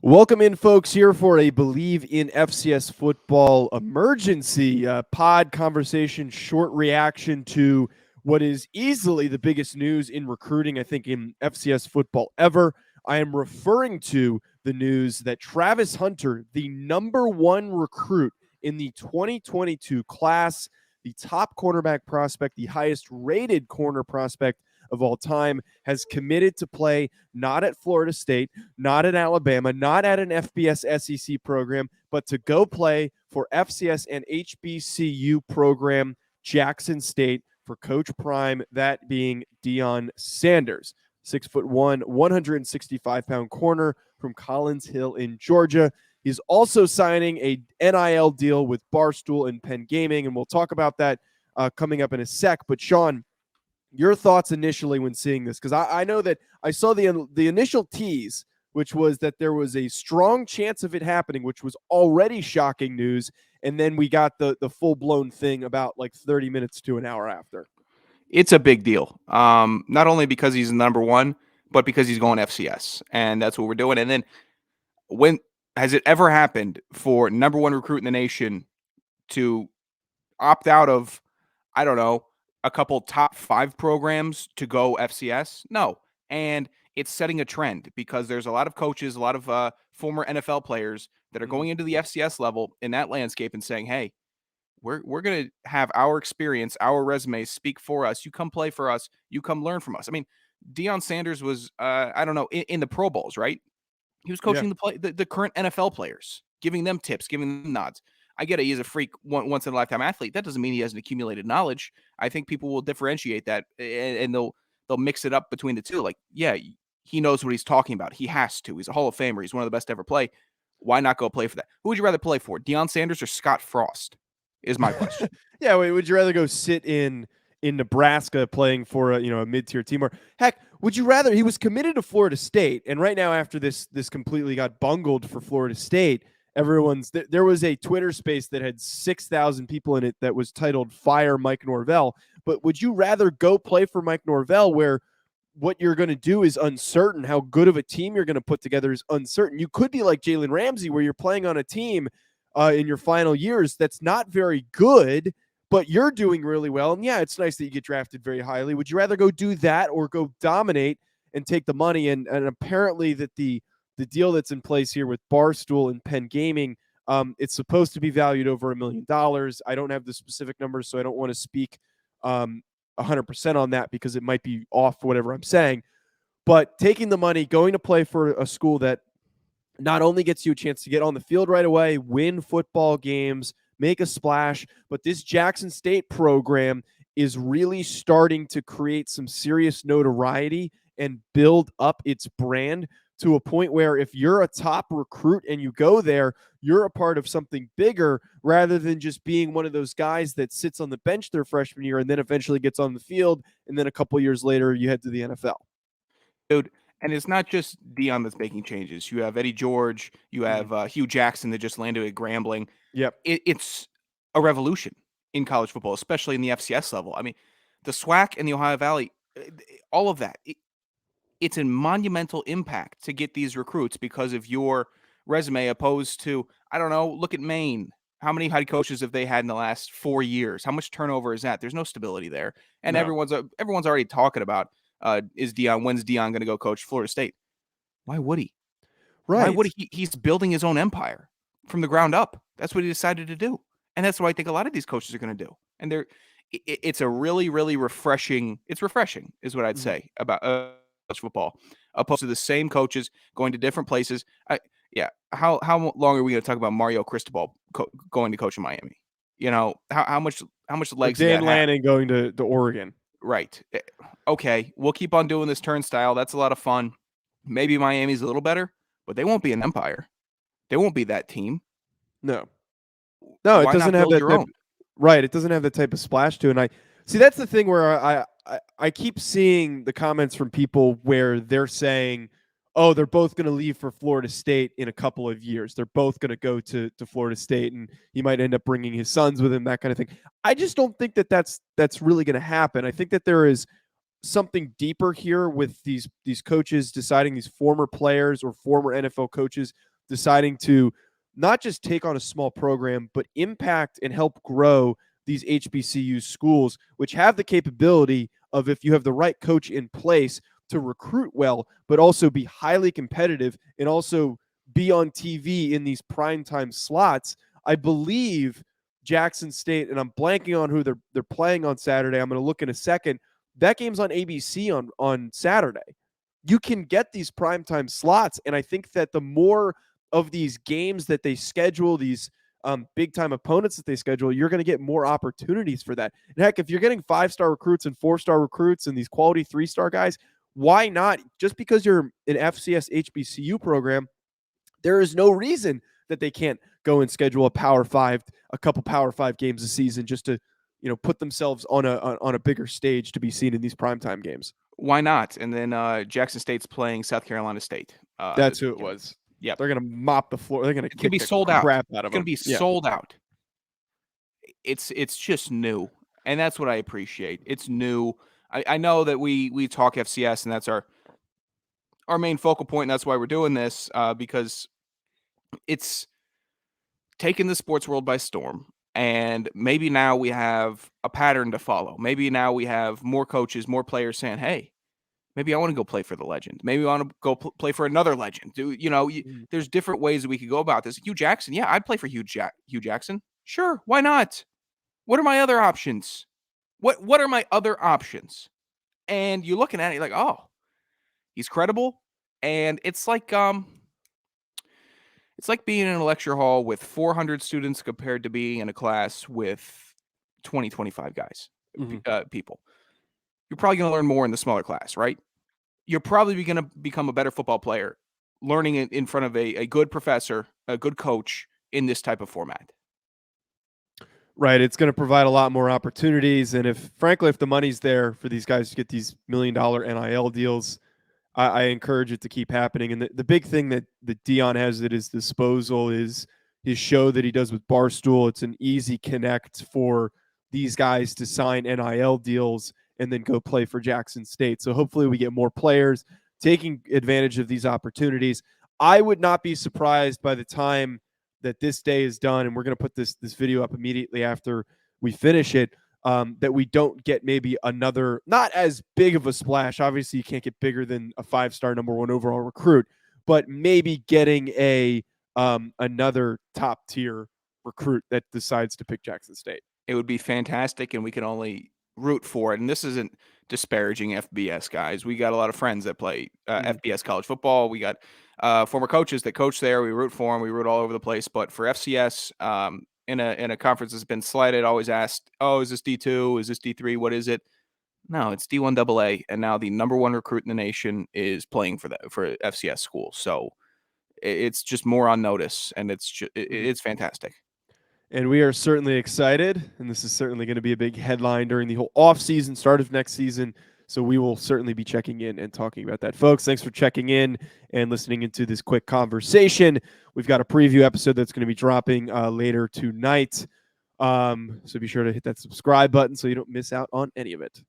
Welcome in, folks, here for a Believe in FCS Football emergency pod conversation, short reaction to what is easily the biggest news in recruiting, I think, in FCS football ever. I am referring to the news that Travis Hunter, the number one recruit in the 2022 class, the top cornerback prospect, the highest rated corner prospect of all time, has committed to play not at Florida State, not at Alabama, not at an FBS SEC program, but to go play for FCS and HBCU program Jackson State for Coach Prime, that being Deion Sanders. 6'1", 165-pound corner from Collins Hill in Georgia. He's also signing a NIL deal with Barstool and Penn Gaming, and we'll talk about that coming up in a sec. But Sean, your thoughts initially when seeing this, because I know that I saw the initial tease, which was that there was a strong chance of it happening, which was already shocking news, and then we got the full-blown thing about like 30 minutes to an hour after. It's a big deal, not only because he's number one, but because he's going FCS, and that's what we're doing. And then when has it ever happened for number one recruit in the nation to opt out of, I don't know, a couple top 5 programs to go FCS? No. And it's setting a trend because there's a lot of coaches, a lot of former NFL players that are going into the FCS level in that landscape and saying, hey, we're going to have our experience, our resumes speak for us. You come play for us. You come learn from us. I mean, Deion Sanders was, I don't know, in the Pro Bowls, right? He was coaching the current NFL players, giving them tips, giving them nods. I get it. He's a freak, once in a lifetime athlete. That doesn't mean he hasn't accumulated knowledge. I think people will differentiate that, and they'll mix it up between the two. Like, yeah, he knows what he's talking about. He has to. He's a Hall of Famer. He's one of the best to ever play. Why not go play for that? Who would you rather play for, Deion Sanders or Scott Frost? Is my question. Yeah, would you rather go sit in Nebraska playing for a mid-tier team, or heck, would you rather? He was committed to Florida State, and right now after this completely got bungled for Florida State, there was a Twitter space that had 6,000 people in it that was titled "Fire Mike Norvell." But would you rather go play for Mike Norvell, where what you're going to do is uncertain, how good of a team you're going to put together is uncertain? You could be like Jalen Ramsey, where you're playing on a team in your final years that's not very good, but you're doing really well. And yeah, it's nice that you get drafted very highly. Would you rather go do that or go dominate and take the money? And apparently that the deal that's in place here with Barstool and Penn Gaming, it's supposed to be valued over $1 million. I don't have the specific numbers, so I don't want to speak 100% on that because it might be off whatever I'm saying. But taking the money, going to play for a school that not only gets you a chance to get on the field right away, win football games, make a splash, but this Jackson State program is really starting to create some serious notoriety and build up its brand to a point where if you're a top recruit and you go there, you're a part of something bigger rather than just being one of those guys that sits on the bench their freshman year and then eventually gets on the field, and then a couple years later you head to the NFL. Dude, and it's not just Deion that's making changes. You have Eddie George, you have Hugh Jackson that just landed at Grambling. Yep. It's a revolution in college football, especially in the FCS level. I mean, the SWAC and the Ohio Valley, all of that, it's a monumental impact to get these recruits because of your resume, opposed to, I don't know, look at Maine. How many head coaches have they had in the last 4 years? How much turnover is that? There's no stability there. And No. everyone's already talking about, when's Deion going to go coach Florida State? Why would he? Right. Why would he? He's building his own empire from the ground up. That's what he decided to do. And that's what I think a lot of these coaches are going to do. And it's a really, really refreshing. It's refreshing is what I'd say about college football, opposed to the same coaches going to different places. How long are we going to talk about Mario Cristobal going to coach in Miami? You know, how much legs does Dan that Lanning have? going to Oregon. Right. Okay, we'll keep on doing this turnstile. That's a lot of fun. Maybe Miami's a little better, but they won't be an empire. They won't be that team. No, Why it doesn't not have build that your type, own? right. It doesn't have that type of splash to it. And I see that's the thing where I keep seeing the comments from people where they're saying, oh, they're both going to leave for Florida State in a couple of years. They're both going to go to Florida State, and he might end up bringing his sons with him, that kind of thing. I just don't think that that's really going to happen. I think that there is something deeper here with these coaches deciding, these former players or former NFL coaches deciding to not just take on a small program, but impact and help grow these HBCU schools, which have the capability of, if you have the right coach in place, to recruit well, but also be highly competitive and also be on TV in these primetime slots. I believe Jackson State, and I'm blanking on who they're playing on Saturday. I'm going to look in a second. That game's on ABC on Saturday. You can get these primetime slots, and I think that the more of these games that they schedule, these big time opponents that they schedule, you're going to get more opportunities for that. And heck, if you're getting 5-star recruits and 4-star recruits and these quality 3-star guys, why not? Just because you're an FCS HBCU program, there is no reason that they can't go and schedule a couple Power 5 games a season just to, put themselves on a bigger stage to be seen in these primetime games. Why not? And then Jackson State's playing South Carolina State. That's who it was. Yeah, they're gonna mop the floor. They're gonna it's gonna be sold crap out. out of It's them. gonna be sold out. It's just new, and that's what I appreciate. It's new. I know that we talk FCS, and that's our main focal point, and that's why we're doing this, because it's taken the sports world by storm. And maybe now we have a pattern to follow. Maybe now we have more coaches, more players saying, hey, maybe I want to go play for the legend. Maybe I want to go play for another legend. There's different ways that we could go about this. Hugh Jackson, yeah, I'd play for Hugh Jackson. Sure, why not? What are my other options? What are my other options? And you're looking at it, you're like, oh, he's credible. And it's like being in a lecture hall with 400 students compared to being in a class with 20, 25 guys, people. You're probably going to learn more in the smaller class, right? You're probably going to become a better football player learning it in front of a good professor, a good coach in this type of format. Right. It's going to provide a lot more opportunities. And if the money's there for these guys to get these $1 million NIL deals, I encourage it to keep happening. And the big thing that Deion has at his disposal is his show that he does with Barstool. It's an easy connect for these guys to sign NIL deals and then go play for Jackson State. So hopefully we get more players taking advantage of these opportunities. I would not be surprised by the time that this day is done, and we're going to put this video up immediately after we finish it, that we don't get maybe another, not as big of a splash. Obviously, you can't get bigger than a 5-star number 1 overall recruit, but maybe getting another top tier recruit that decides to pick Jackson State. It would be fantastic, and we can only root for it. And this isn't disparaging FBS guys. We got a lot of friends that play FBS college football. We got former coaches that coach there. We root for them. We root all over the place. But for FCS, in a conference that's been slighted, always asked, oh, is this D2? Is this D3? What is it? No, it's D1 AA. And now the number 1 recruit in the nation is playing for FCS schools. So it's just more on notice, and it's fantastic. And we are certainly excited, and this is certainly going to be a big headline during the whole offseason, start of next season. So we will certainly be checking in and talking about that. Folks, thanks for checking in and listening into this quick conversation. We've got a preview episode that's going to be dropping later tonight. So be sure to hit that subscribe button so you don't miss out on any of it.